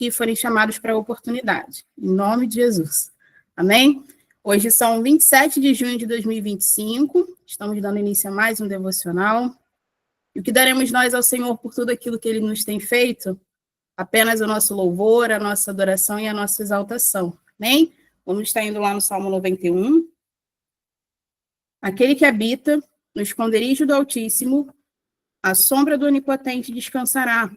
que forem chamados para a oportunidade. Em nome de Jesus. Amém? Hoje são 27 de junho de 2025, estamos dando início a mais um devocional. E o que daremos nós ao Senhor por tudo aquilo que Ele nos tem feito? Apenas o nosso louvor, a nossa adoração e a nossa exaltação. Amém? Vamos estar indo lá no Salmo 91. Aquele que habita no esconderijo do Altíssimo, à sombra do Onipotente descansará.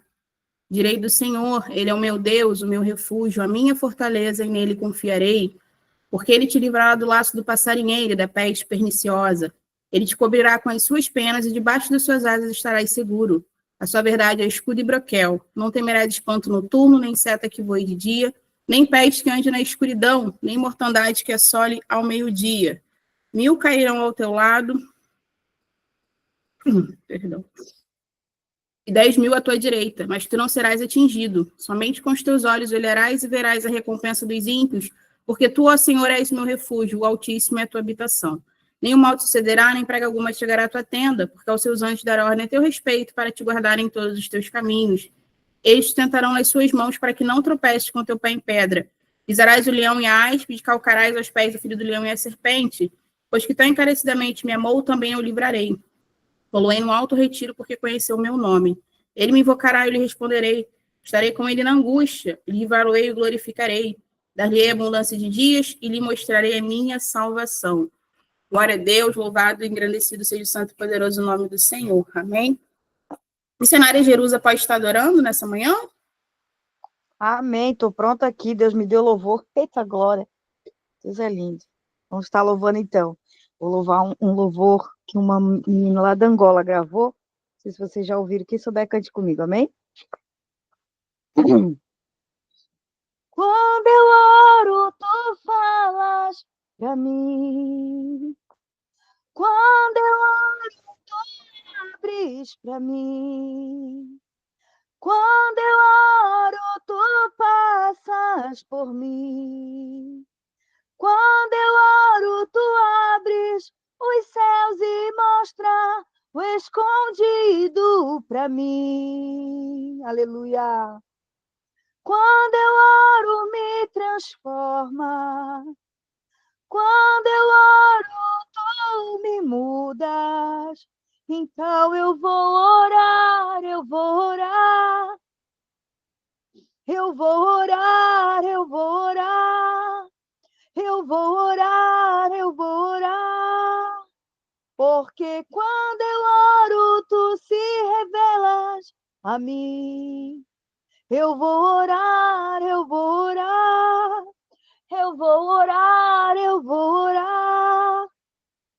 Direi do Senhor, Ele é o meu Deus, o meu refúgio, a minha fortaleza, e nele confiarei. Porque Ele te livrará do laço do passarinheiro e da peste perniciosa. Ele te cobrirá com as suas penas, e debaixo das suas asas estarás seguro. A sua verdade é escudo e broquel. Não temerás espanto noturno, nem seta que voe de dia, nem peste que ande na escuridão, nem mortandade que assole ao meio-dia. 1000 cairão ao teu lado, perdão, e 10.000 à tua direita, mas tu não serás atingido. Somente com os teus olhos olharás e verás a recompensa dos ímpios, porque tu, ó Senhor, és meu refúgio, o Altíssimo é a tua habitação. Nenhum mal te sucederá, nem praga alguma chegará à tua tenda, porque aos seus anjos dará ordem a teu respeito para te guardarem em todos os teus caminhos. Eles te tentarão nas suas mãos para que não tropeces com teu pé em pedra. Pisarás o leão e a aspe, calcarás aos pés do filho do leão e a serpente, pois que tão encarecidamente me amou, também eu livrarei. Poloei no alto retiro, porque conheceu o meu nome. Ele me invocará, eu lhe responderei. Estarei com ele na angústia, livrá-lo-ei e glorificarei. Dar-lhe-ei abundância de dias e lhe mostrarei a minha salvação. Glória a Deus, louvado e engrandecido seja o santo e poderoso nome do Senhor. Amém? Missionária Jerusa pode estar adorando nessa manhã? Amém, estou pronta aqui, Deus me deu louvor, eita glória, Deus é lindo. Vamos estar louvando então. Vou louvar um louvor que uma menina lá da Angola gravou. Não sei se vocês já ouviram, quem souber cante comigo, amém? Quando eu oro, tu falas pra mim. Quando eu oro, tu abres pra mim. Quando eu oro, tu passas por mim. Quando eu oro, tu abres os céus e mostra o escondido para mim. Aleluia. Quando eu oro, me transforma. Quando eu oro, tu me mudas. Então eu vou orar, eu vou orar. Eu vou orar, eu vou orar. Eu vou orar, eu vou orar. Porque quando eu oro, tu se revelas a mim. Eu vou orar, eu vou orar. Eu vou orar, eu vou orar.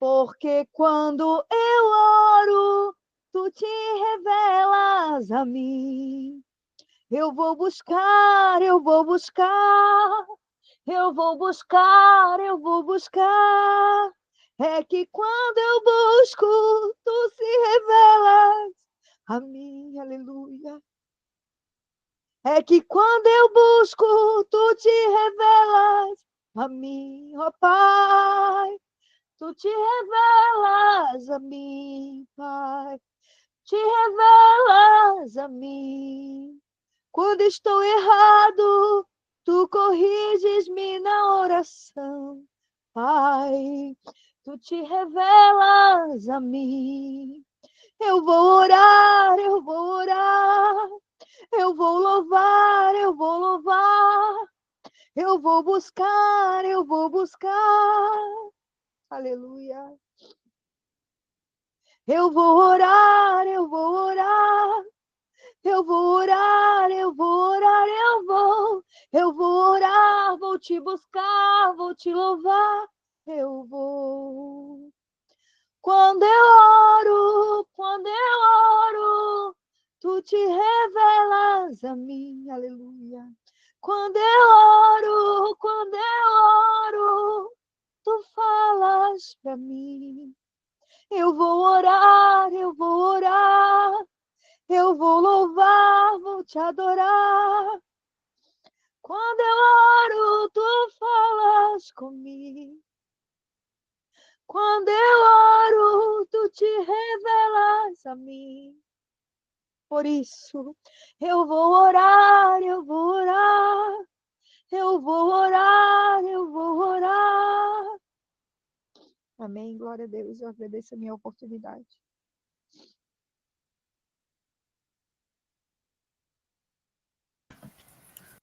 Porque quando eu oro, tu te revelas a mim. Eu vou buscar, eu vou buscar. Eu vou buscar, eu vou buscar. É que quando eu busco, tu se revelas a mim, aleluia. É que quando eu busco, tu te revelas a mim, ó Pai. Tu te revelas a mim, Pai. Te revelas a mim. Quando estou errado, tu corriges-me na oração, Pai. Tu te revelas a mim. Eu vou orar, eu vou orar. Eu vou louvar, eu vou louvar. Eu vou buscar, eu vou buscar. Aleluia. Eu vou orar, eu vou orar. Eu vou orar, eu vou orar, eu vou orar, vou te buscar, vou te louvar, eu vou. Quando eu oro, tu te revelas a mim, aleluia. Quando eu oro, tu falas pra mim. Eu vou orar, eu vou orar. Eu vou louvar, vou te adorar. Quando eu oro, tu falas comigo. Quando eu oro, tu te revelas a mim. Por isso, eu vou orar, eu vou orar, eu vou orar, eu vou orar. Amém, glória a Deus, eu agradeço a minha oportunidade.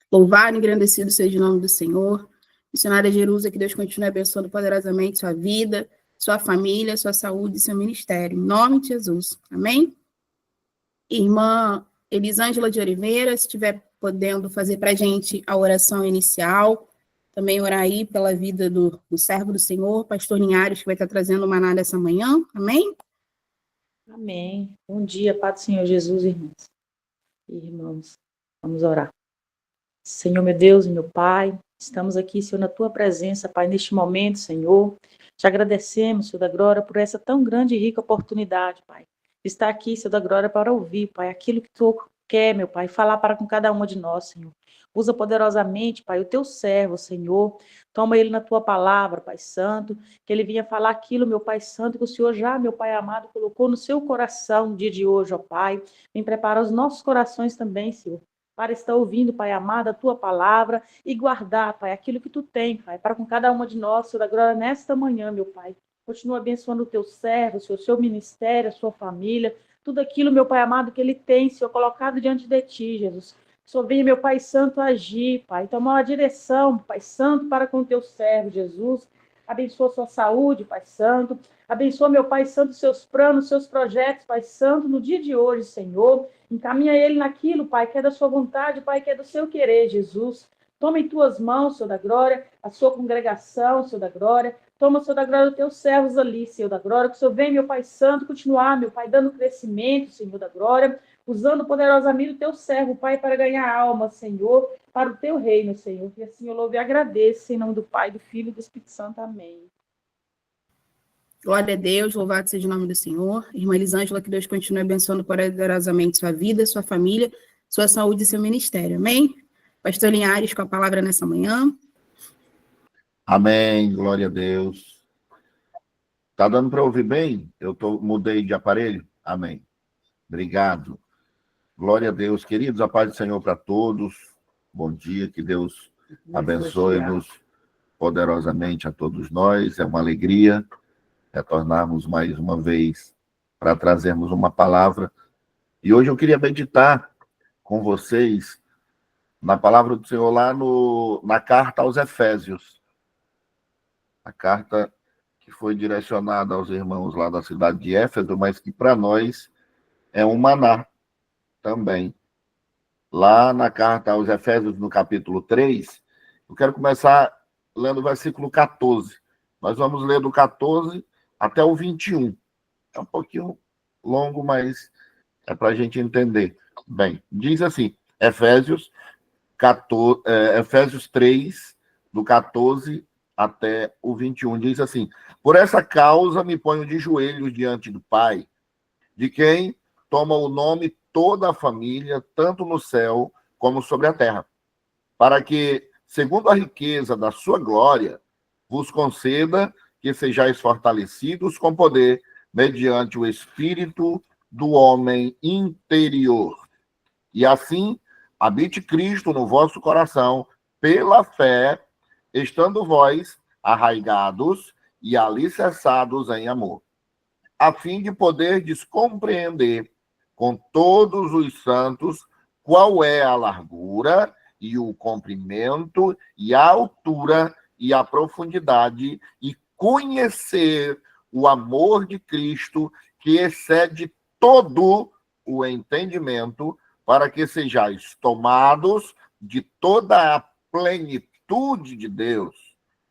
Louvado e engrandecido seja o nome do Senhor. Missionária Jerusa, que Deus continue abençoando poderosamente sua vida, sua família, sua saúde e seu ministério. Em nome de Jesus. Amém? Irmã Elisângela de Oliveira, se estiver podendo fazer para a gente a oração inicial, também orar aí pela vida do servo do Senhor, pastor Linhares, que vai estar trazendo uma nada essa manhã. Amém? Amém. Bom dia, Pai do Senhor Jesus, irmãos e irmãos. Vamos orar. Senhor, meu Deus e meu Pai, estamos aqui, Senhor, na Tua presença, Pai, neste momento, Senhor. Te agradecemos, Senhor da glória, por essa tão grande e rica oportunidade, Pai. Estar aqui, Senhor da glória, para ouvir, Pai, aquilo que Tu quer, meu Pai, falar para com cada uma de nós, Senhor. Usa poderosamente, Pai, o Teu servo, Senhor. Toma ele na Tua palavra, Pai Santo, que ele vinha falar aquilo, meu Pai Santo, que o Senhor já, meu Pai amado, colocou no seu coração no dia de hoje, ó Pai. Vem preparar os nossos corações também, Senhor, para estar ouvindo, Pai amado, a Tua palavra e guardar, Pai, aquilo que Tu tem, Pai, para com cada uma de nós, Senhor da glória, nesta manhã, meu Pai. Continua abençoando o Teu servo, Senhor, o seu ministério, a sua família, tudo aquilo, meu Pai amado, que ele tem, Senhor, colocado diante de Ti, Jesus. Senhor, venha, meu Pai Santo, agir, Pai, tomar uma direção, Pai Santo, para com o Teu servo, Jesus. Abençoa a sua saúde, Pai Santo. Abençoa, meu Pai Santo, seus planos, seus projetos, Pai Santo, no dia de hoje, Senhor. Encaminha ele naquilo, Pai, que é da sua vontade, Pai, que é do seu querer, Jesus. Toma em tuas mãos, Senhor da glória, a sua congregação, Senhor da glória. Toma, Senhor da glória, os teus servos ali, Senhor da glória. Que o Senhor venha, meu Pai Santo, continuar, meu Pai, dando crescimento, Senhor da glória. Usando poderosamente o teu servo, Pai, para ganhar alma, Senhor, para o teu reino, Senhor. Que assim eu louvo e agradeço, em nome do Pai, do Filho e do Espírito Santo. Amém. Glória a Deus, louvado seja o nome do Senhor. Irmã Elisângela, que Deus continue abençoando poderosamente sua vida, sua família, sua saúde e seu ministério. Amém? Pastor Linhares, com a palavra nessa manhã. Amém, glória a Deus. Tá dando para ouvir bem? Mudei de aparelho? Amém. Obrigado. Glória a Deus. Queridos, a paz do Senhor para todos. Bom dia, que Deus abençoe-nos poderosamente a todos nós. É uma alegria retornarmos mais uma vez para trazermos uma palavra. E hoje eu queria meditar com vocês na palavra do Senhor lá na carta aos Efésios. A carta que foi direcionada aos irmãos lá da cidade de Éfeso, mas que para nós é um maná também. Lá na carta aos Efésios, no capítulo 3, eu quero começar lendo o versículo 14. Nós vamos ler do 14 até o 21. É um pouquinho longo, mas é para a gente entender. Bem, diz assim, Efésios 3, do 14 até o 21, diz assim: por essa causa me ponho de joelhos diante do Pai, de quem toma o nome toda a família, tanto no céu como sobre a terra, para que, segundo a riqueza da sua glória, vos conceda que sejais fortalecidos com poder, mediante o Espírito do homem interior. E assim, habite Cristo no vosso coração, pela fé, estando vós arraigados e alicerçados em amor, a fim de poderdes compreender com todos os santos qual é a largura e o comprimento e a altura e a profundidade, e conhecer o amor de Cristo, que excede todo o entendimento, para que sejais tomados de toda a plenitude de Deus.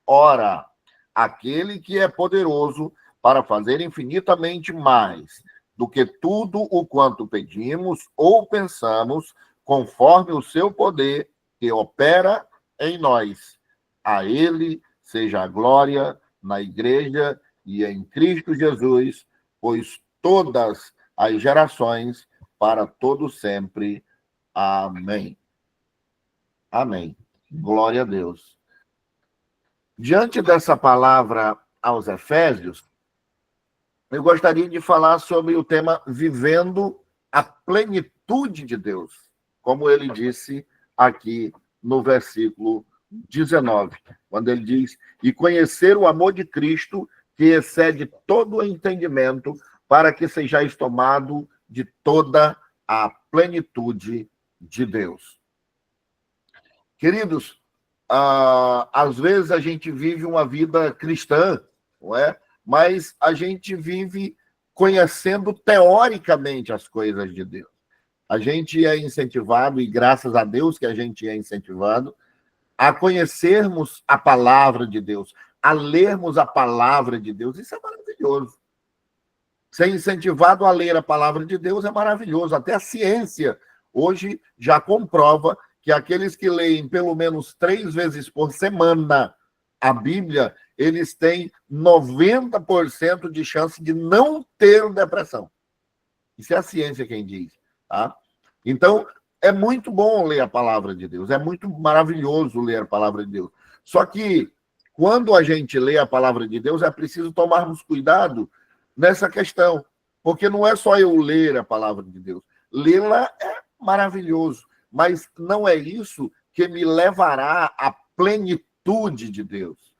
Ora, aquele que é poderoso para fazer infinitamente mais do que tudo o quanto pedimos ou pensamos, conforme o seu poder que opera em nós. A ele seja a glória na igreja e em Cristo Jesus, pois todas as gerações, para todo sempre. Amém. Amém. Glória a Deus. Diante dessa palavra aos Efésios, eu gostaria de falar sobre o tema vivendo a plenitude plenitude de Deus, como ele disse aqui no versículo 19, quando ele diz: e conhecer o amor de Cristo, que excede todo o entendimento, para que sejais tomado de toda a plenitude de Deus. Queridos, às vezes a gente vive uma vida cristã, não é? Mas a gente vive conhecendo teoricamente as coisas de Deus. A gente é incentivado, e graças a Deus que a gente é incentivado, a conhecermos a palavra de Deus, a lermos a palavra de Deus. Isso é maravilhoso. Ser incentivado a ler a palavra de Deus é maravilhoso. Até a ciência hoje já comprova que aqueles que leem pelo menos 3 vezes por semana a Bíblia, eles têm 90% de chance de não ter depressão. Isso é a ciência quem diz, tá? Então, é muito bom ler a palavra de Deus, é muito maravilhoso ler a palavra de Deus. Só que, quando a gente lê a palavra de Deus, é preciso tomarmos cuidado nessa questão, porque não é só eu ler a palavra de Deus. Lê-la é maravilhoso, mas não é isso que me levará à plenitude de Deus.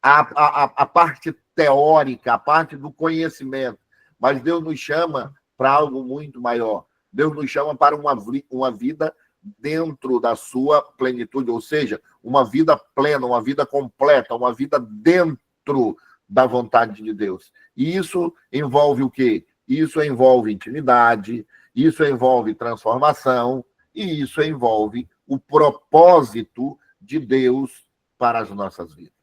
A parte teórica, a parte do conhecimento. Mas Deus nos chama para algo muito maior. Deus nos chama para uma vida dentro da sua plenitude, ou seja, uma vida plena, uma vida completa, uma vida dentro da vontade de Deus. E isso envolve o quê? Isso envolve intimidade, isso envolve transformação, e isso envolve o propósito de Deus para as nossas vidas.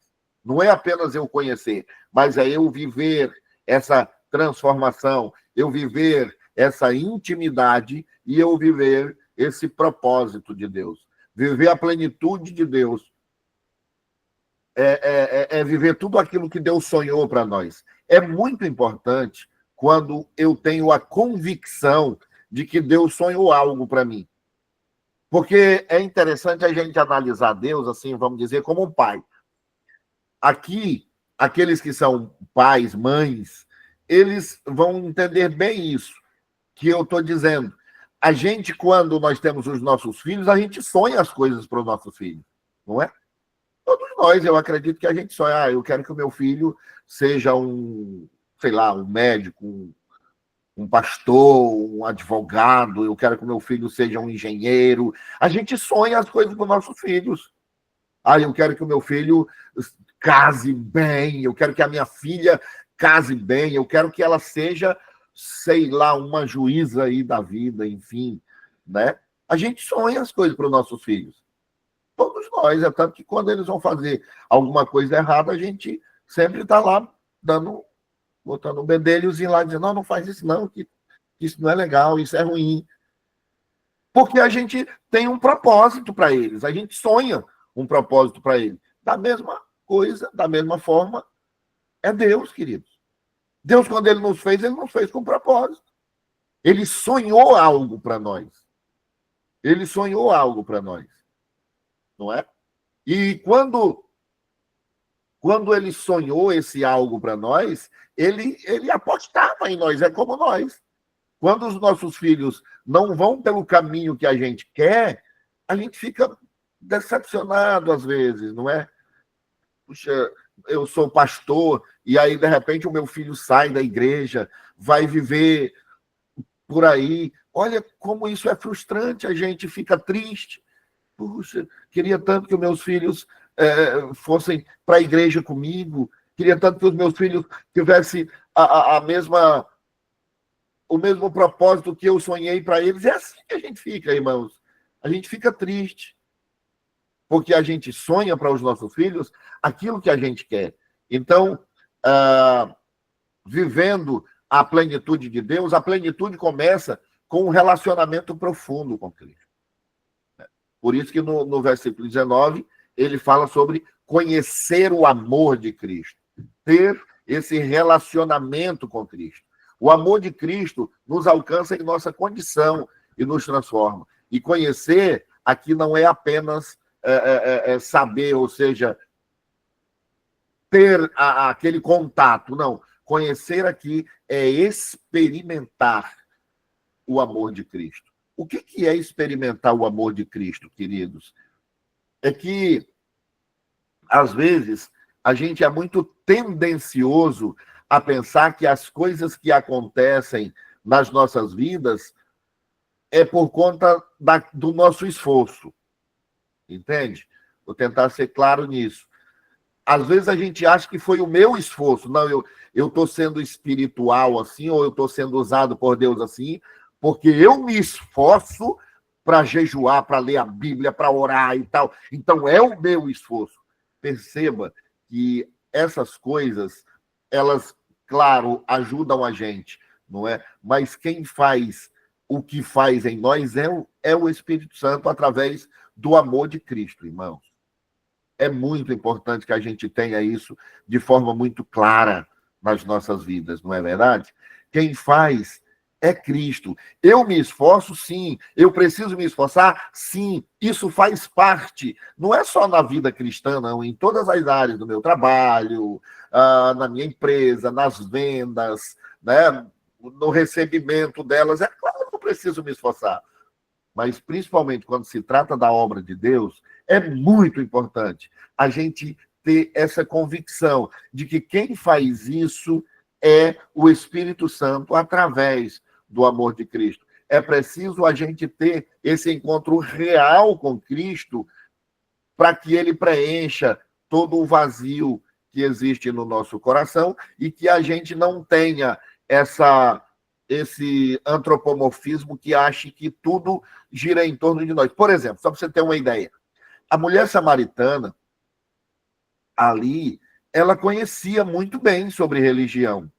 Não é apenas eu conhecer, mas é eu viver essa transformação, eu viver essa intimidade e eu viver esse propósito de Deus. Viver a plenitude de Deus é viver tudo aquilo que Deus sonhou para nós. É muito importante quando eu tenho a convicção de que Deus sonhou algo para mim. Porque é interessante a gente analisar Deus, assim, vamos dizer, como um pai. Aqui, aqueles que são pais, mães, eles vão entender bem isso que eu estou dizendo. A gente, quando nós temos os nossos filhos, a gente sonha as coisas para os nossos filhos, não é? Todos nós, eu acredito que a gente sonha, eu quero que o meu filho seja um, sei lá, um médico, um pastor, um advogado, eu quero que o meu filho seja um engenheiro. A gente sonha as coisas para os nossos filhos. Eu quero que o meu filho case bem, eu quero que a minha filha case bem, eu quero que ela seja, sei lá, uma juíza aí da vida, enfim, né? A gente sonha as coisas para os nossos filhos. Todos nós, é tanto que quando eles vão fazer alguma coisa errada, a gente sempre está lá botando um bedelhozinho lá, dizendo, não faz isso não, que isso não é legal, isso é ruim. Porque a gente tem um propósito para eles, a gente sonha um propósito para eles. Da mesma coisa, da mesma forma, é Deus, queridos. Deus, quando ele nos fez com propósito. Ele sonhou algo para nós. Ele sonhou algo para nós. Não é? E quando ele sonhou esse algo para nós, ele apostava em nós, é como nós. Quando os nossos filhos não vão pelo caminho que a gente quer, a gente fica decepcionado às vezes, não é? Puxa, eu sou pastor, e aí, de repente, o meu filho sai da igreja, vai viver por aí. Olha como isso é frustrante, a gente fica triste. Puxa, queria tanto que os meus filhos fossem para a igreja comigo, queria tanto que os meus filhos tivessem o mesmo propósito que eu sonhei para eles. É assim que a gente fica, irmãos. A gente fica triste, porque a gente sonha para os nossos filhos aquilo que a gente quer. Então, vivendo a plenitude de Deus, a plenitude começa com um relacionamento profundo com Cristo. Por isso que no versículo 19, ele fala sobre conhecer o amor de Cristo, ter esse relacionamento com Cristo. O amor de Cristo nos alcança em nossa condição e nos transforma. E conhecer aqui não é apenas saber, ou seja, ter aquele contato, não. Conhecer aqui é experimentar o amor de Cristo. O que é experimentar o amor de Cristo, queridos? É que, às vezes, a gente é muito tendencioso a pensar que as coisas que acontecem nas nossas vidas é por conta do nosso esforço. Entende? Vou tentar ser claro nisso. Às vezes a gente acha que foi o meu esforço. Não, eu estou sendo espiritual assim, ou eu estou sendo usado por Deus assim, porque eu me esforço para jejuar, para ler a Bíblia, para orar e tal. Então é o meu esforço. Perceba que essas coisas, elas, claro, ajudam a gente, não é? Mas quem faz o que faz em nós é o Espírito Santo através do amor de Cristo, irmãos. É muito importante que a gente tenha isso de forma muito clara nas nossas vidas, não é verdade? Quem faz é Cristo. Eu me esforço, sim. Eu preciso me esforçar, sim. Isso faz parte. Não é só na vida cristã, não. Em todas as áreas do meu trabalho, na minha empresa, nas vendas, né? No recebimento delas. É claro que eu preciso me esforçar. Mas, principalmente, quando se trata da obra de Deus, é muito importante a gente ter essa convicção de que quem faz isso é o Espírito Santo através do amor de Cristo. É preciso a gente ter esse encontro real com Cristo para que ele preencha todo o vazio que existe no nosso coração e que a gente não tenha esse antropomorfismo que acha que tudo gira em torno de nós. Por exemplo, só para você ter uma ideia, a mulher samaritana, ali, ela conhecia muito bem sobre religião,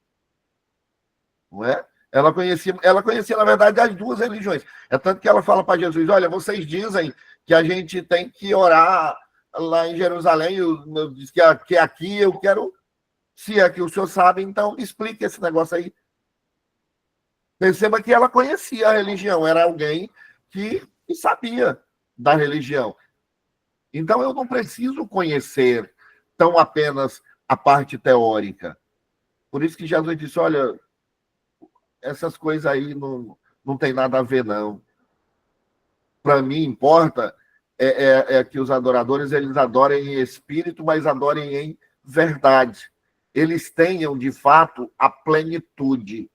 não é? Ela conhecia, na verdade, as duas religiões. É tanto que ela fala para Jesus, olha, vocês dizem que a gente tem que orar lá em Jerusalém, eu disse que aqui eu quero, se é que o senhor sabe, então me explique esse negócio aí. Perceba que ela conhecia a religião, era alguém que sabia da religião. Então, eu não preciso conhecer tão apenas a parte teórica. Por isso que Jesus disse, olha, essas coisas aí não tem nada a ver, não. Para mim, importa é que os adoradores eles adorem em espírito, mas adorem em verdade. Eles tenham, de fato, a plenitude.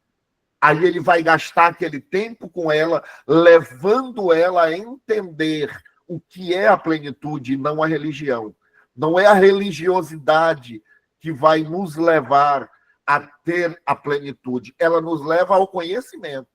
Aí ele vai gastar aquele tempo com ela, levando ela a entender o que é a plenitude e não a religião. Não é a religiosidade que vai nos levar a ter a plenitude. Ela nos leva ao conhecimento.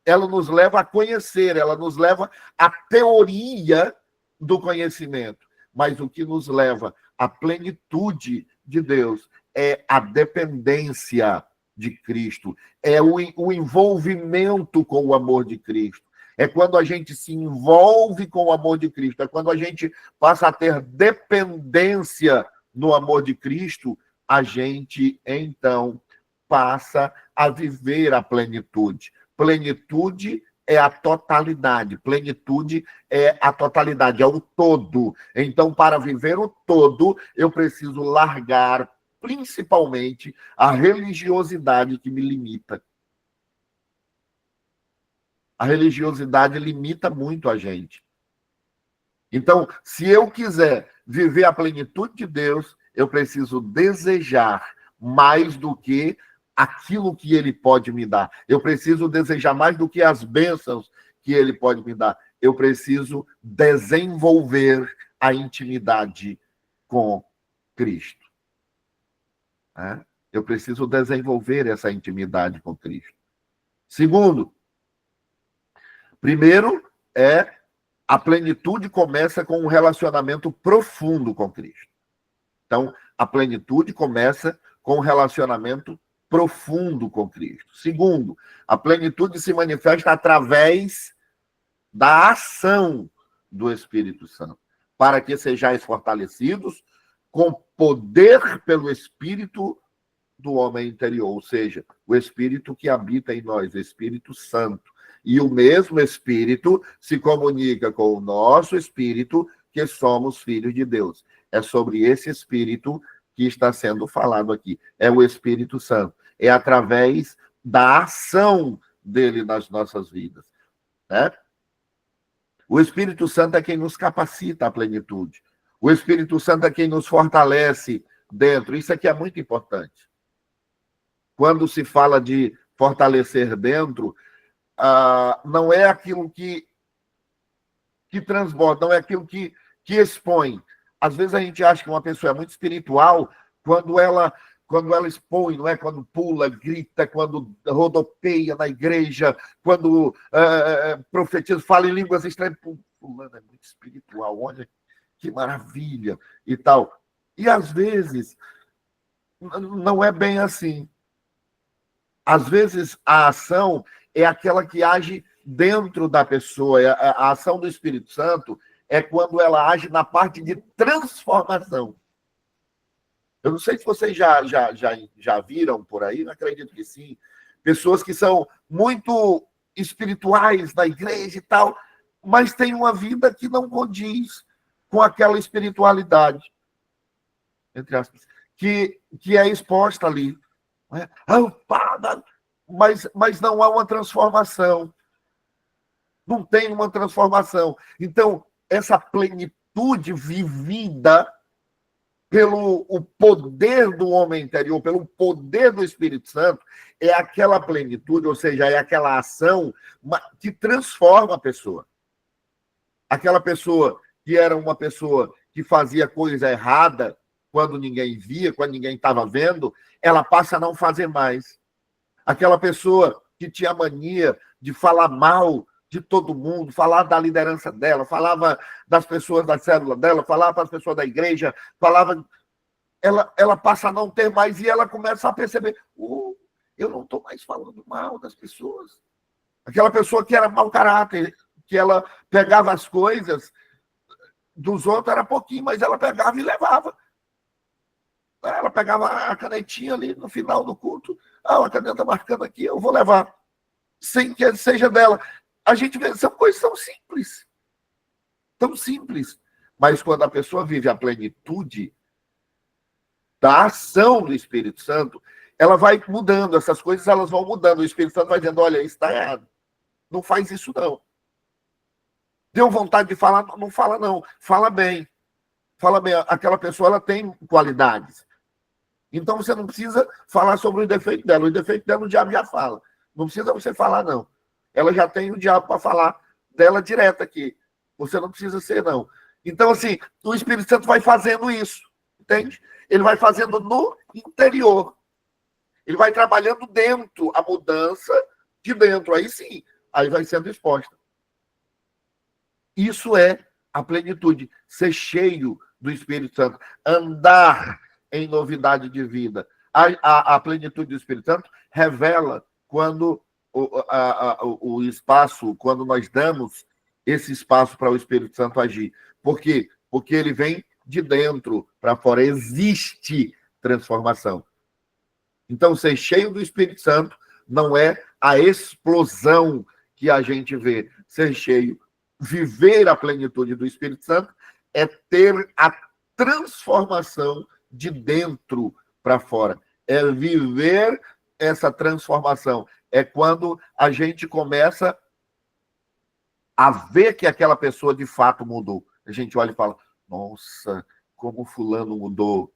Ela nos leva a conhecer, ela nos leva à teoria do conhecimento. Mas o que nos leva à plenitude de Deus é a dependência de Cristo, é o envolvimento com o amor de Cristo. É quando a gente se envolve com o amor de Cristo, é quando a gente passa a ter dependência no amor de Cristo, a gente, então, passa a viver a plenitude. Plenitude é a totalidade, plenitude é a totalidade, é o todo. Então, para viver o todo, eu preciso largar principalmente a religiosidade que me limita. A religiosidade limita muito a gente. Então, se eu quiser viver a plenitude de Deus, eu preciso desejar mais do que aquilo que Ele pode me dar. Eu preciso desejar mais do que as bênçãos que Ele pode me dar. Eu preciso desenvolver a intimidade com Cristo. Eu preciso desenvolver essa intimidade com Cristo. Segundo, primeiro, a plenitude começa com um relacionamento profundo com Cristo. Então, a plenitude começa com um relacionamento profundo com Cristo. Segundo, a plenitude se manifesta através da ação do Espírito Santo, para que sejais fortalecidos com poder pelo Espírito do homem interior, ou seja, o Espírito que habita em nós, o Espírito Santo. E o mesmo Espírito se comunica com o nosso Espírito, que somos filhos de Deus. É sobre esse Espírito que está sendo falado aqui. É o Espírito Santo. É através da ação dele nas nossas vidas. Né? O Espírito Santo é quem nos capacita à plenitude. O Espírito Santo é quem nos fortalece dentro. Isso aqui é muito importante. Quando se fala de fortalecer dentro, não é aquilo que transborda, não é aquilo que expõe. Às vezes a gente acha que uma pessoa é muito espiritual quando ela expõe, não é? Quando pula, grita, quando rodopeia na igreja, quando profetiza, fala em línguas estranhas. Fulano é muito espiritual, olha que maravilha e tal. E às vezes não é bem assim. Às vezes a ação é aquela que age dentro da pessoa. A ação do Espírito Santo é quando ela age na parte de transformação. Eu não sei se vocês já viram por aí, não acredito que sim. Pessoas que são muito espirituais na igreja e tal, mas têm uma vida que não condiz com aquela espiritualidade, entre aspas, que é exposta ali. Mas não há uma transformação. Não tem uma transformação. Então, essa plenitude vivida pelo o poder do homem interior, pelo poder do Espírito Santo, é aquela plenitude, ou seja, é aquela ação que transforma a pessoa. Aquela pessoa que era uma pessoa que fazia coisa errada, quando ninguém via, quando ninguém estava vendo, ela passa a não fazer mais. Aquela pessoa que tinha mania de falar mal de todo mundo, falar da liderança dela, falava das pessoas da célula dela, falava para as pessoas da igreja, falava... Ela passa a não ter mais e ela começa a perceber, eu não estou mais falando mal das pessoas. Aquela pessoa que era mau caráter, que ela pegava as coisas dos outros, era pouquinho, mas ela pegava e levava. Ela pegava a canetinha ali no final do culto, a caneta marcando aqui, eu vou levar, sem que seja dela. A gente vê, são coisas tão simples, mas quando a pessoa vive a plenitude da ação do Espírito Santo, ela vai mudando, essas coisas elas vão mudando, o Espírito Santo vai dizendo, olha, isso está errado, não faz isso não. Deu vontade de falar, não fala não, fala bem, aquela pessoa ela tem qualidades. Então você não precisa falar sobre o defeito dela, o diabo já fala, não precisa você falar não. Ela já tem o diabo para falar dela direto aqui. Você não precisa ser, não. Então, assim, o Espírito Santo vai fazendo isso, entende? Ele vai fazendo no interior. Ele vai trabalhando dentro, a mudança de dentro. Aí sim, aí vai sendo exposta. Isso é a plenitude, ser cheio do Espírito Santo, andar em novidade de vida. A plenitude do Espírito Santo revela quando o espaço, quando nós damos esse espaço para o Espírito Santo agir. Por quê? Porque ele vem de dentro para fora. Existe transformação. Então, ser cheio do Espírito Santo não é a explosão que a gente vê. Ser cheio, viver a plenitude do Espírito Santo é ter a transformação de dentro para fora. É viver essa transformação. É quando a gente começa a ver que aquela pessoa de fato mudou. A gente olha e fala, nossa, como fulano mudou.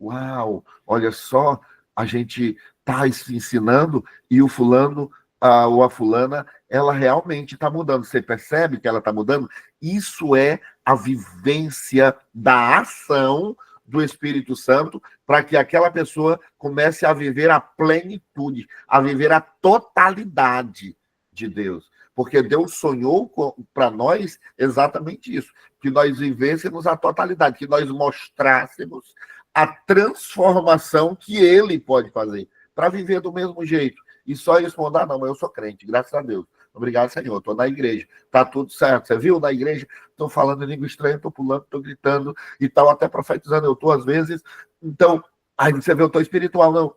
Uau, olha só, a gente está se ensinando e o fulano ou a fulana, ela realmente está mudando. Você percebe que ela está mudando? Isso é a vivência da ação do Espírito Santo para que aquela pessoa comece a viver a plenitude, a viver a totalidade de Deus. Porque Deus sonhou para nós exatamente isso, que nós vivêssemos a totalidade, que nós mostrássemos a transformação que Ele pode fazer, para viver do mesmo jeito. E só responder, não, mas eu sou crente, graças a Deus. Obrigado, Senhor, estou na igreja, está tudo certo. Você viu, na igreja, estou falando em língua estranha, estou pulando, estou gritando e tal, até profetizando, eu estou às vezes. Então, aí você vê, eu estou espiritual, não.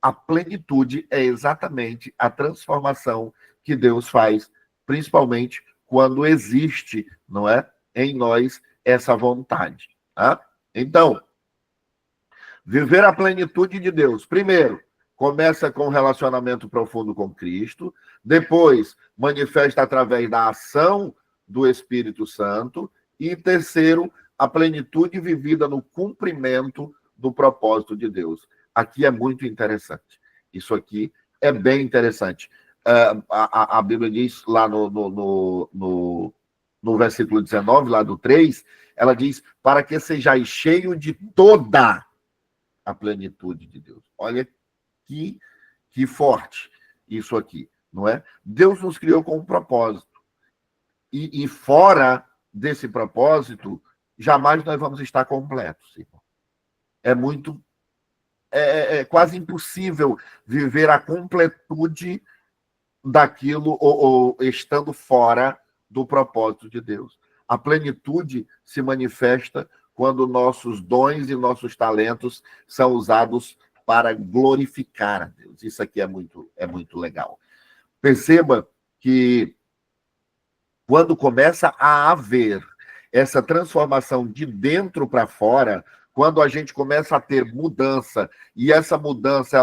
A plenitude é exatamente a transformação que Deus faz, principalmente quando existe, não é, em nós essa vontade. Tá? Então, viver a plenitude de Deus, primeiro, começa com um relacionamento profundo com Cristo, depois manifesta através da ação do Espírito Santo. E terceiro, a plenitude vivida no cumprimento do propósito de Deus. Aqui é muito interessante. Isso aqui é bem interessante. A Bíblia diz lá no versículo 19, lá do 3, ela diz, para que sejais cheio de toda a plenitude de Deus. Olha que forte isso aqui, não é? Deus nos criou com um propósito. E fora desse propósito, jamais nós vamos estar completos, irmão. É quase impossível viver a completude daquilo ou estando fora do propósito de Deus. A plenitude se manifesta quando nossos dons e nossos talentos são usados para glorificar a Deus. Isso aqui é muito legal. Perceba que quando começa a haver essa transformação de dentro para fora, quando a gente começa a ter mudança, e essa mudança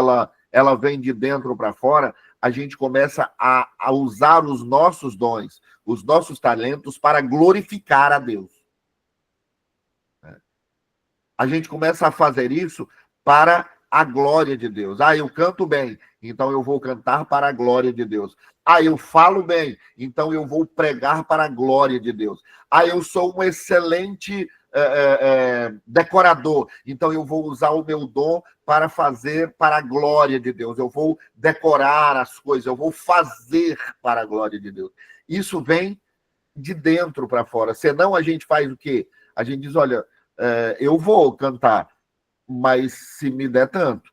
ela vem de dentro para fora, a gente começa a usar os nossos dons, os nossos talentos para glorificar a Deus. A gente começa a fazer isso para a glória de Deus. Eu canto bem, então eu vou cantar para a glória de Deus. Eu falo bem, então eu vou pregar para a glória de Deus. Eu sou um excelente decorador, então eu vou usar o meu dom para fazer para a glória de Deus. Eu vou decorar as coisas, eu vou fazer para a glória de Deus. Isso vem de dentro para fora. Senão a gente faz o quê? A gente diz, olha, eu vou cantar, mas se me der tanto,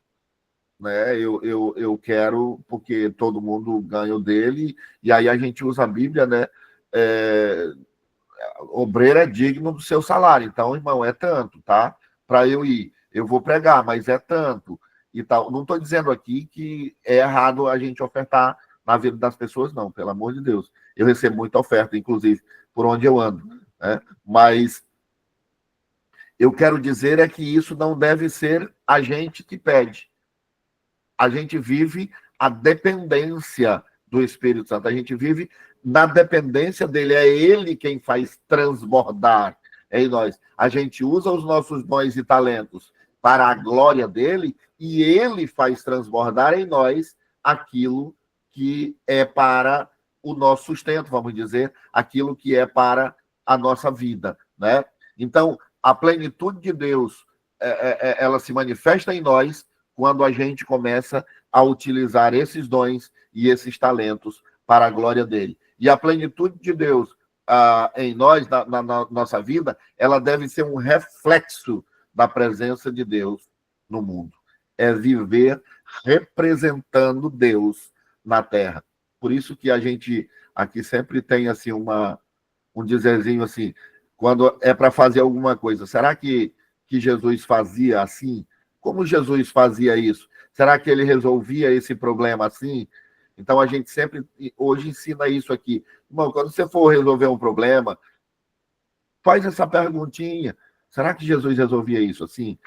né? Eu quero, porque todo mundo ganha o dele, e aí a gente usa a Bíblia, né? Obreiro é digno do seu salário, então, irmão, é tanto, tá? Para eu ir, eu vou pregar, mas é tanto e tal. Não estou dizendo aqui que é errado a gente ofertar na vida das pessoas, não, pelo amor de Deus. Eu recebo muita oferta, inclusive, por onde eu ando, né? Mas eu quero dizer é que isso não deve ser a gente que pede. A gente vive a dependência do Espírito Santo. A gente vive na dependência dele. É ele quem faz transbordar em nós. A gente usa os nossos dons e talentos para a glória dele e ele faz transbordar em nós aquilo que é para o nosso sustento, vamos dizer, aquilo que é para a nossa vida, né? Então, a plenitude de Deus, ela se manifesta em nós quando a gente começa a utilizar esses dons e esses talentos para a glória dele. E a plenitude de Deus em nós, na nossa vida, ela deve ser um reflexo da presença de Deus no mundo. É viver representando Deus na Terra. Por isso que a gente aqui sempre tem assim um dizerzinho assim, quando é para fazer alguma coisa. Será que Jesus fazia assim? Como Jesus fazia isso? Será que ele resolvia esse problema assim? Então, a gente sempre, hoje, ensina isso aqui. Irmão, quando você for resolver um problema, faz essa perguntinha. Será que Jesus resolvia isso assim?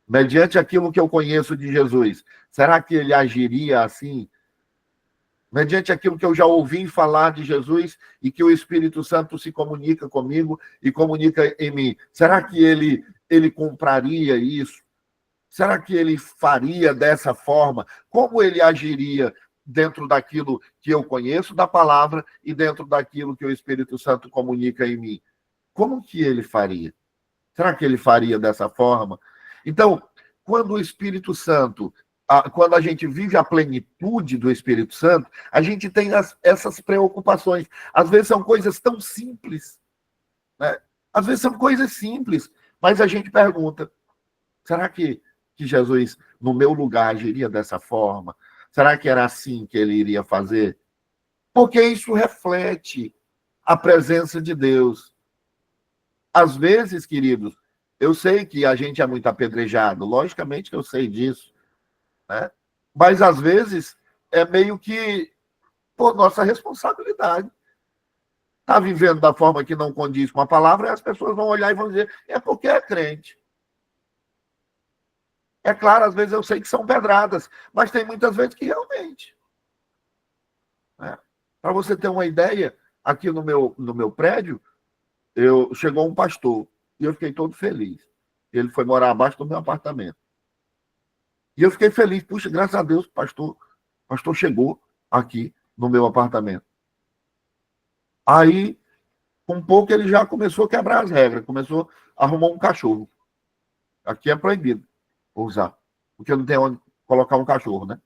Mediante aquilo que eu conheço de Jesus, será que ele agiria assim? Mediante aquilo que eu já ouvi falar de Jesus e que o Espírito Santo se comunica comigo e comunica em mim, será que ele compraria isso? Será que ele faria dessa forma? Como ele agiria dentro daquilo que eu conheço da palavra e dentro daquilo que o Espírito Santo comunica em mim? Como que ele faria? Será que ele faria dessa forma? Então, quando o Espírito Santo, quando a gente vive a plenitude do Espírito Santo, a gente tem essas preocupações. Às vezes são coisas tão simples, né? Às vezes são coisas simples, mas a gente pergunta, será que Jesus, no meu lugar, agiria dessa forma? Será que era assim que ele iria fazer? Porque isso reflete a presença de Deus. Às vezes, queridos, eu sei que a gente é muito apedrejado, logicamente que eu sei disso, né? Mas às vezes é meio que por nossa responsabilidade. Está vivendo da forma que não condiz com a palavra, e as pessoas vão olhar e vão dizer, é porque é crente. É claro, às vezes eu sei que são pedradas, mas tem muitas vezes que realmente. Né? Para você ter uma ideia, aqui no meu prédio, chegou um pastor, e eu fiquei todo feliz. Ele foi morar abaixo do meu apartamento. E eu fiquei feliz, puxa, graças a Deus, o pastor chegou aqui no meu apartamento. Aí, com pouco, ele já começou a quebrar as regras, começou a arrumar um cachorro. Aqui é proibido usar, porque não tem onde colocar um cachorro, né?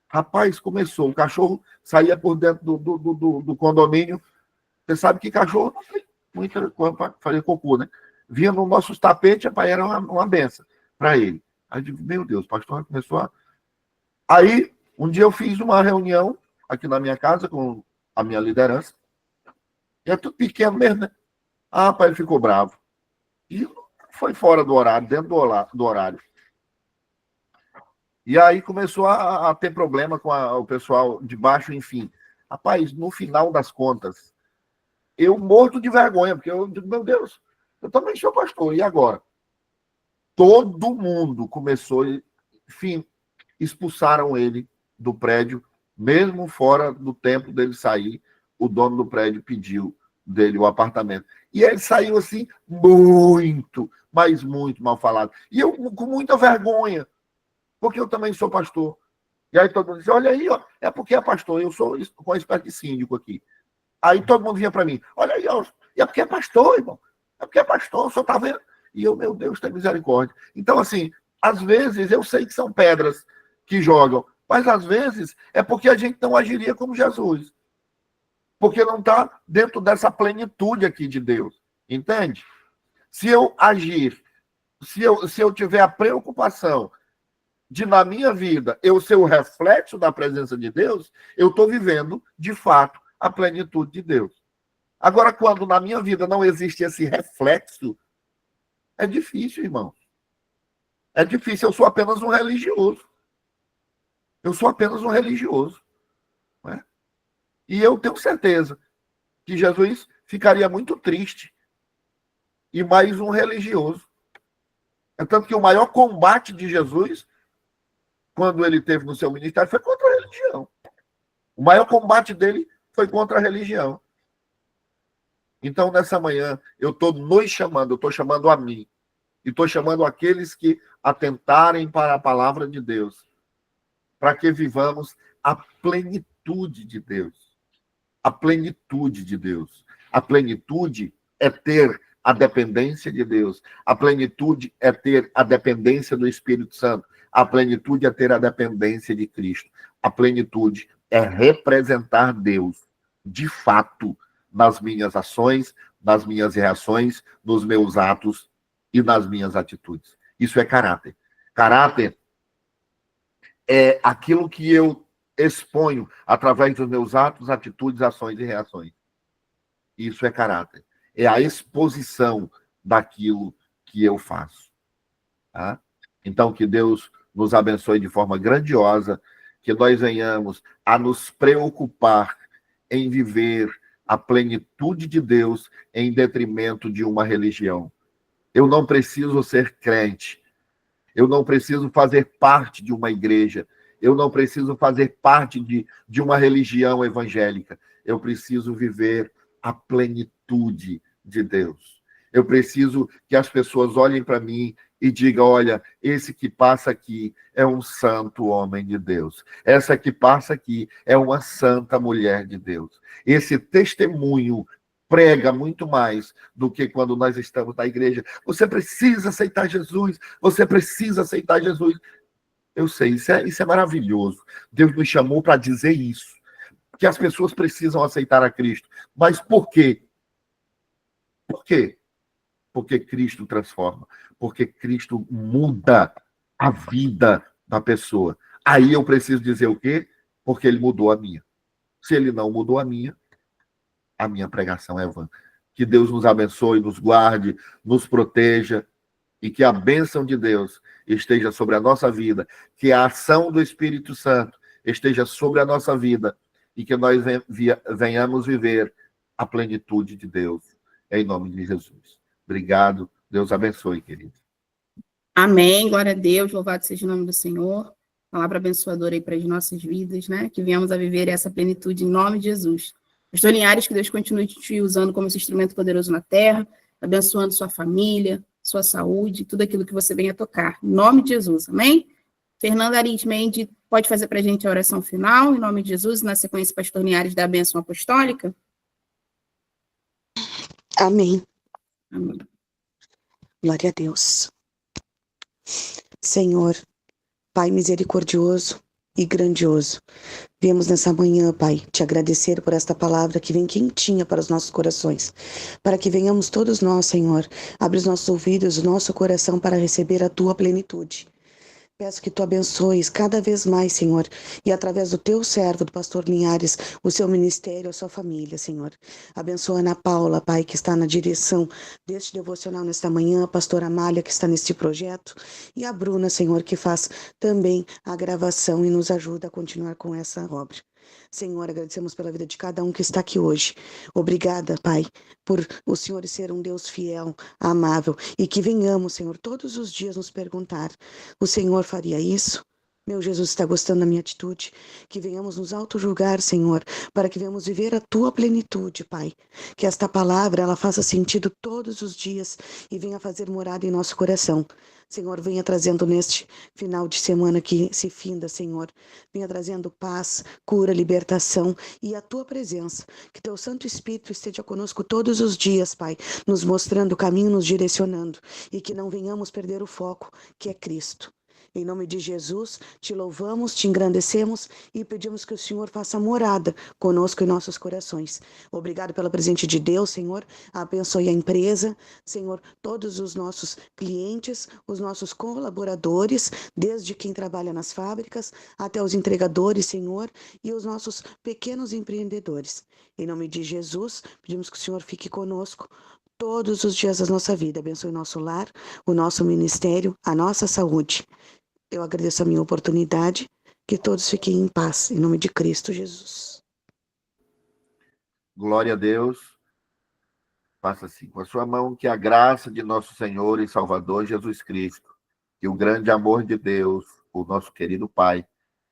Rapaz, começou, o cachorro saía por dentro do condomínio. Você sabe que cachorro não tem muita coisa para fazer cocô, né? Vinha nos nossos tapetes, rapaz, era uma benção para ele. Aí eu digo, meu Deus, o pastor começou a... Aí, um dia eu fiz uma reunião aqui na minha casa com a minha liderança. E é tudo pequeno mesmo, né? Ah, rapaz, ele ficou bravo. E foi fora do horário, dentro do horário. E aí começou a ter problema com o pessoal de baixo, enfim. Rapaz, no final das contas, eu morto de vergonha, porque eu digo, meu Deus, eu também sou pastor, e agora? Todo mundo começou, enfim, expulsaram ele do prédio, mesmo fora do tempo dele sair, o dono do prédio pediu dele o apartamento. E ele saiu assim, muito, mas muito mal falado. E eu com muita vergonha, porque eu também sou pastor. E aí todo mundo diz, olha aí, ó, é porque é pastor, eu sou com a espécie de síndico aqui. Aí todo mundo vinha para mim, olha aí, ó, é porque é pastor, irmão. É porque é pastor, o senhor está vendo? E eu, meu Deus, tem misericórdia. Então, assim, às vezes eu sei que são pedras que jogam, mas às vezes é porque a gente não agiria como Jesus. Porque não está dentro dessa plenitude aqui de Deus. Entende? Se eu agir, se eu tiver a preocupação de, na minha vida, eu ser o reflexo da presença de Deus, eu estou vivendo, de fato, a plenitude de Deus. Agora, quando na minha vida não existe esse reflexo, é difícil, irmão. É difícil. Eu sou apenas um religioso. Eu sou apenas um religioso. Não é? E eu tenho certeza que Jesus ficaria muito triste. E mais um religioso. É tanto que o maior combate de Jesus, quando ele teve no seu ministério, foi contra a religião. O maior combate dele foi contra a religião. Então, nessa manhã, eu estou nos chamando, eu estou chamando a mim. E estou chamando aqueles que atentarem para a palavra de Deus, para que vivamos a plenitude de Deus. A plenitude de Deus. A plenitude é ter a dependência de Deus. A plenitude é ter a dependência do Espírito Santo. A plenitude é ter a dependência de Cristo. A plenitude é representar Deus, de fato, nas minhas ações, nas minhas reações, nos meus atos e nas minhas atitudes. Isso é caráter. Caráter é aquilo que eu exponho através dos meus atos, atitudes, ações e reações. Isso é caráter. É a exposição daquilo que eu faço. Tá? Então, que Deus nos abençoe de forma grandiosa, que nós venhamos a nos preocupar em viver a plenitude de Deus em detrimento de uma religião. Eu não preciso ser crente. Eu não preciso fazer parte de uma igreja. Eu não preciso fazer parte de uma religião evangélica. Eu preciso viver a plenitude de Deus. Eu preciso que as pessoas olhem para mim e digam, olha, esse que passa aqui é um santo homem de Deus. Essa que passa aqui é uma santa mulher de Deus. Esse testemunho prega muito mais do que quando nós estamos na igreja. Você precisa aceitar Jesus. Você precisa aceitar Jesus. Eu sei, isso é maravilhoso. Deus nos chamou para dizer isso. Que as pessoas precisam aceitar a Cristo. Mas por quê? Por quê? Porque Cristo transforma. Porque Cristo muda a vida da pessoa. Aí eu preciso dizer o quê? Porque ele mudou a minha. Se ele não mudou a minha pregação é vã. Que Deus nos abençoe, nos guarde, nos proteja e que a bênção de Deus esteja sobre a nossa vida, que a ação do Espírito Santo esteja sobre a nossa vida e que nós venhamos viver a plenitude de Deus, em nome de Jesus. Obrigado. Deus abençoe, querido. Amém. Glória a Deus. Louvado seja o nome do Senhor. Palavra abençoadora aí para as nossas vidas, né? Que venhamos a viver essa plenitude em nome de Jesus. Pastor Linhares, que Deus continue te usando como esse instrumento poderoso na terra, abençoando sua família, sua saúde, tudo aquilo que você venha tocar. Em nome de Jesus, amém? Fernanda Arismendi pode fazer para a gente a oração final, em nome de Jesus, na sequência, Pastor Linhares da bênção apostólica? Amém. Amém. Glória a Deus. Senhor, Pai misericordioso e grandioso, viemos nessa manhã, Pai, te agradecer por esta palavra que vem quentinha para os nossos corações, para que venhamos todos nós, Senhor, abre os nossos ouvidos, o nosso coração para receber a tua plenitude. Peço que tu abençoes cada vez mais, Senhor, e através do teu servo, do pastor Linhares, o seu ministério, a sua família, Senhor. Abençoa a Ana Paula, Pai, que está na direção deste devocional nesta manhã, a pastora Amália, que está neste projeto, e a Bruna, Senhor, que faz também a gravação e nos ajuda a continuar com essa obra. Senhor, agradecemos pela vida de cada um que está aqui hoje. Obrigada, Pai, por o Senhor ser um Deus fiel, amável, e que venhamos, Senhor, todos os dias nos perguntar: o Senhor faria isso? Meu Jesus está gostando da minha atitude? Que venhamos nos auto-julgar, Senhor, para que venhamos viver a tua plenitude, Pai. Que esta palavra, ela faça sentido todos os dias e venha fazer morada em nosso coração. Senhor, venha trazendo neste final de semana que se finda, Senhor. Venha trazendo paz, cura, libertação e a tua presença. Que teu Santo Espírito esteja conosco todos os dias, Pai, nos mostrando o caminho, nos direcionando. E que não venhamos perder o foco, que é Cristo. Em nome de Jesus, te louvamos, te engrandecemos e pedimos que o Senhor faça morada conosco em nossos corações. Obrigado pela presente de Deus, Senhor. Abençoe a empresa, Senhor, todos os nossos clientes, os nossos colaboradores, desde quem trabalha nas fábricas até os entregadores, Senhor, e os nossos pequenos empreendedores. Em nome de Jesus, pedimos que o Senhor fique conosco todos os dias da nossa vida. Abençoe o nosso lar, o nosso ministério, a nossa saúde. Eu agradeço a minha oportunidade, que todos fiquem em paz, em nome de Cristo Jesus. Glória a Deus. Faça assim com a sua mão, que a graça de nosso Senhor e Salvador Jesus Cristo, que o grande amor de Deus, o nosso querido Pai,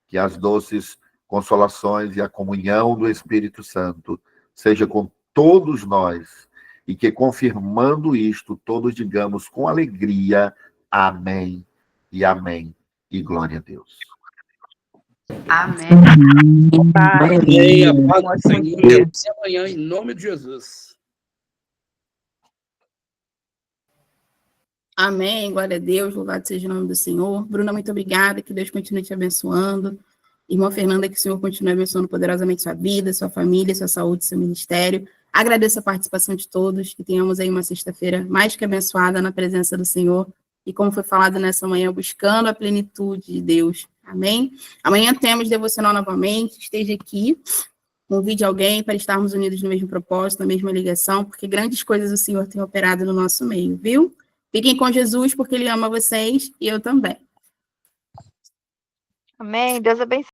que as doces consolações e a comunhão do Espírito Santo seja com todos nós, e que, confirmando isto, todos digamos com alegria: amém e amém. E glória a Deus. Amém. Amém. A paz do Ótimo Senhor. dia. Até amanhã, em nome de Jesus. Amém, glória a Deus, louvado seja o nome do Senhor. Bruna, muito obrigada, que Deus continue te abençoando. Irmã Fernanda, que o Senhor continue abençoando poderosamente sua vida, sua família, sua saúde, seu ministério. Agradeço a participação de todos, que tenhamos aí uma sexta-feira mais que abençoada na presença do Senhor. E como foi falado nessa manhã, buscando a plenitude de Deus. Amém? Amanhã temos devocional novamente, esteja aqui. Convide alguém para estarmos unidos no mesmo propósito, na mesma ligação, porque grandes coisas o Senhor tem operado no nosso meio, viu? Fiquem com Jesus, porque Ele ama vocês e eu também. Amém. Deus abençoe.